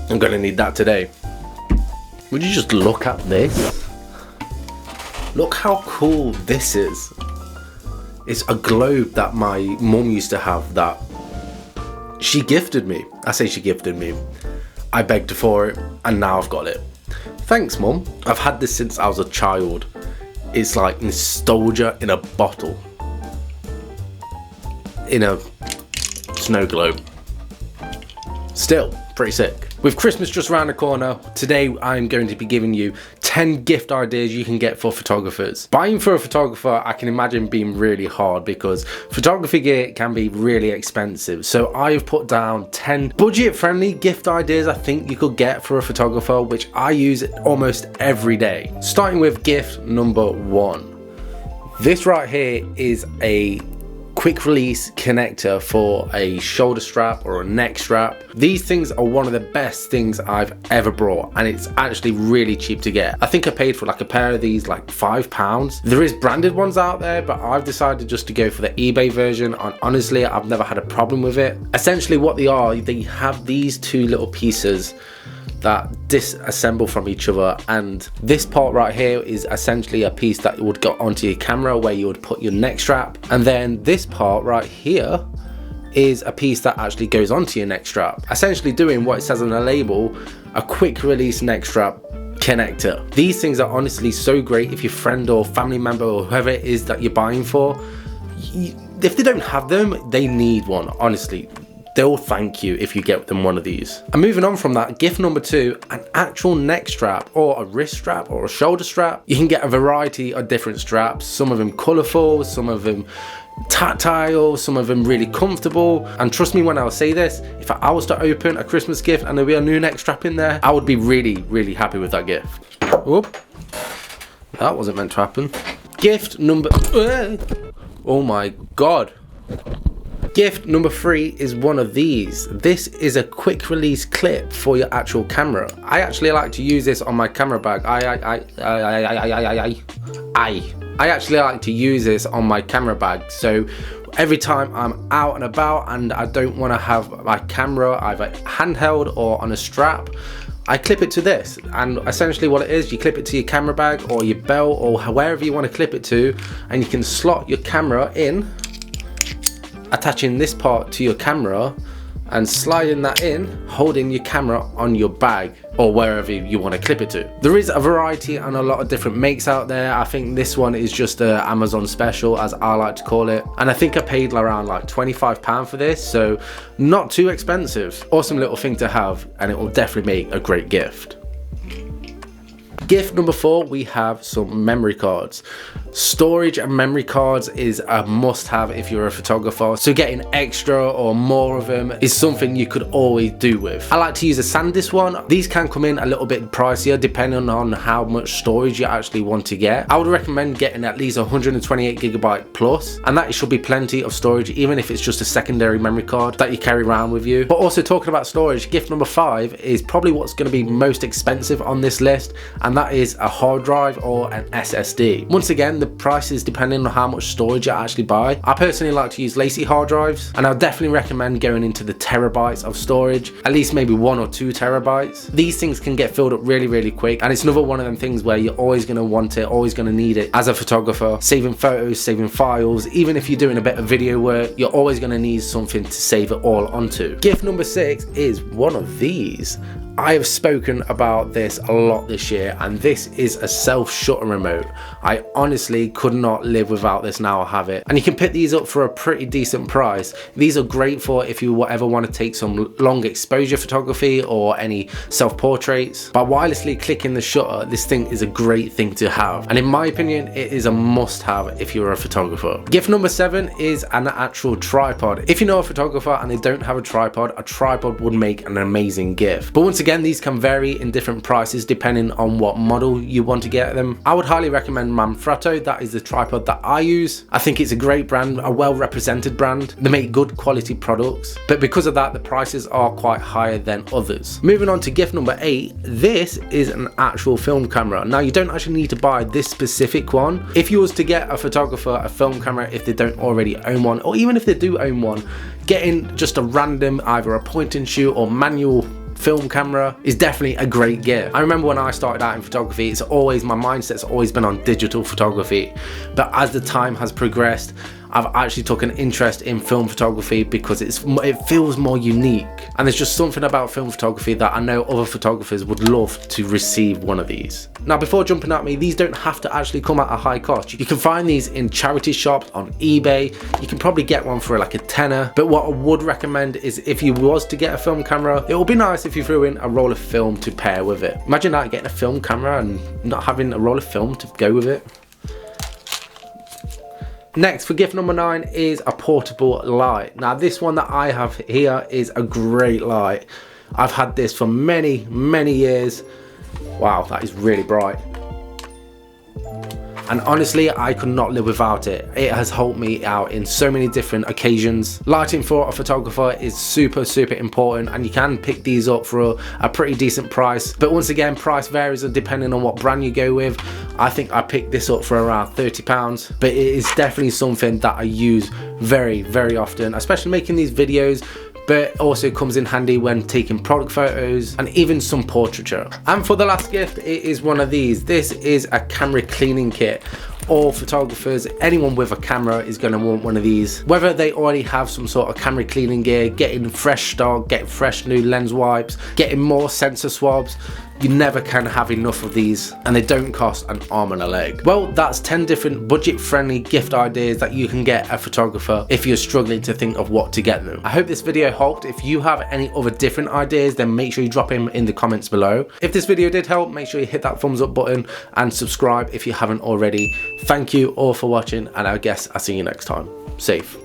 I'm gonna need that today. Would you just look at this? Look how cool this is. It's a globe that my mum used to have that she gifted me. I say she gifted me. I begged her for it and now I've got it. Thanks, Mum. I've had this since I was a child. It's like nostalgia in a bottle. In a snow globe. Still, pretty sick. With Christmas just around the corner, today I'm going to be giving you 10 gift ideas you can get for photographers. Buying for a photographer, I can imagine being really hard because photography gear can be really expensive. So I've put down 10 budget-friendly gift ideas I think you could get for a photographer, which I use almost every day. Starting with gift number 1. This right here is a quick release connector for a shoulder strap or a neck strap. These things are one of the best things I've ever brought, and it's actually really cheap to get. I think I paid for like a pair of these like £5. There is branded ones out there, but I've decided just to go for the eBay version, and honestly I've never had a problem with it. Essentially what they are, they have these two little pieces that disassemble from each other, and this part right here is essentially a piece that would go onto your camera where you would put your neck strap, and then this part right here is a piece that actually goes onto your neck strap, essentially doing what it says on the label, a quick release neck strap connector. These things are honestly so great if your friend or family member or whoever it is that you're buying for, if they don't have them, they need one. Honestly, they'll thank you if you get them one of these. And moving on from that, gift number 2, an actual neck strap or a wrist strap or a shoulder strap. You can get a variety of different straps, some of them colourful, some of them tactile, some of them really comfortable. And trust me when I say this, if I was to open a Christmas gift and there'd be a new neck strap in there, I would be really happy with that gift. Whoop. That wasn't meant to happen. Gift number... Oh my god. Gift number 3 is one of these. This is a quick release clip for your actual camera. I actually like to use this on my camera bag. I actually like to use this on my camera bag. So every time I'm out and about and I don't want to have my camera either handheld or on a strap, I clip it to this, and essentially what it is, you clip it to your camera bag or your belt or wherever you want to clip it to, and you can slot your camera in, attaching this part to your camera and sliding that in, holding your camera on your bag or wherever you want to clip it to. There is a variety and a lot of different makes out there. I think this one is just a Amazon special, as I like to call it, and I think I paid around like £25 for this, so not too expensive. Awesome little thing to have, and it will definitely make a great gift. Gift number 4, we have some memory cards. Storage and memory cards is a must-have if you're a photographer, so getting extra or more of them is something you could always do with. I like to use a SanDisk one. These can come in a little bit pricier depending on how much storage you actually want to get. I would recommend getting at least 128GB plus, and that should be plenty of storage, even if it's just a secondary memory card that you carry around with you. But also talking about storage, gift number 5 is probably what's going to be most expensive on this list, and that is a hard drive or an SSD. Once again, the prices depending on how much storage you actually buy. I personally like to use lacy hard drives, and I'll definitely recommend going into the terabytes of storage, at least maybe 1 or 2 terabytes. These things can get filled up really quick, and it's another one of them things where you're always going to want it, always going to need it as a photographer. Saving photos, saving files, even if you're doing a bit of video work, you're always going to need something to save it all onto. Gift number 6 is one of these. I have spoken about this a lot this year, and this is a self-shutter remote. I honestly could not live without this. Now I have it, and you can pick these up for a pretty decent price. These are great for if you ever want to take some long exposure photography or any self-portraits. By wirelessly clicking the shutter, this thing is a great thing to have, and in my opinion it is a must-have if you're a photographer. Gift number 7 is an actual tripod. If you know a photographer and they don't have a tripod would make an amazing gift. But once again, these can vary in different prices depending on what model you want to get them. I would highly recommend Manfrotto. That is the tripod that I use. I think it's a great brand, a well represented brand. They make good quality products, but because of that the prices are quite higher than others. Moving on to gift number 8, this is an actual film camera. Now you don't actually need to buy this specific one. If you was to get a photographer a film camera, if they don't already own one, or even if they do own one, getting just a random either a point and shoot or manual film camera is definitely a great gift. I remember when I started out in photography, my mindset's always been on digital photography, but as the time has progressed, I've actually took an interest in film photography because it feels more unique, and there's just something about film photography that I know other photographers would love to receive one of these. Now, before jumping at me, these don't have to actually come at a high cost. You can find these in charity shops, on eBay. You can probably get one for like a tenner, but what I would recommend is if you was to get a film camera, it would be nice if you threw in a roll of film to pair with it. Imagine that, getting a film camera and not having a roll of film to go with it. Next, for gift number 9 is a portable light. Now, this one that I have here is a great light. I've had this for many, many years. Wow, that is really bright. And honestly, I could not live without it. It has helped me out in so many different occasions. Lighting for a photographer is super, super important, and you can pick these up for a pretty decent price. But once again, price varies depending on what brand you go with. I think I picked this up for around £30, but it is definitely something that I use very, very often, especially making these videos. But also comes in handy when taking product photos and even some portraiture. And for the last gift, it is one of these. This is a camera cleaning kit. All photographers, anyone with a camera is going to want one of these. Whether they already have some sort of camera cleaning gear, getting fresh stock, getting fresh new lens wipes, getting more sensor swabs, you never can have enough of these, and they don't cost an arm and a leg. Well, that's 10 different budget-friendly gift ideas that you can get a photographer if you're struggling to think of what to get them. I hope this video helped. If you have any other different ideas, then make sure you drop them in the comments below. If this video did help, make sure you hit that thumbs up button and subscribe if you haven't already. Thank you all for watching, and I guess I'll see you next time. Safe.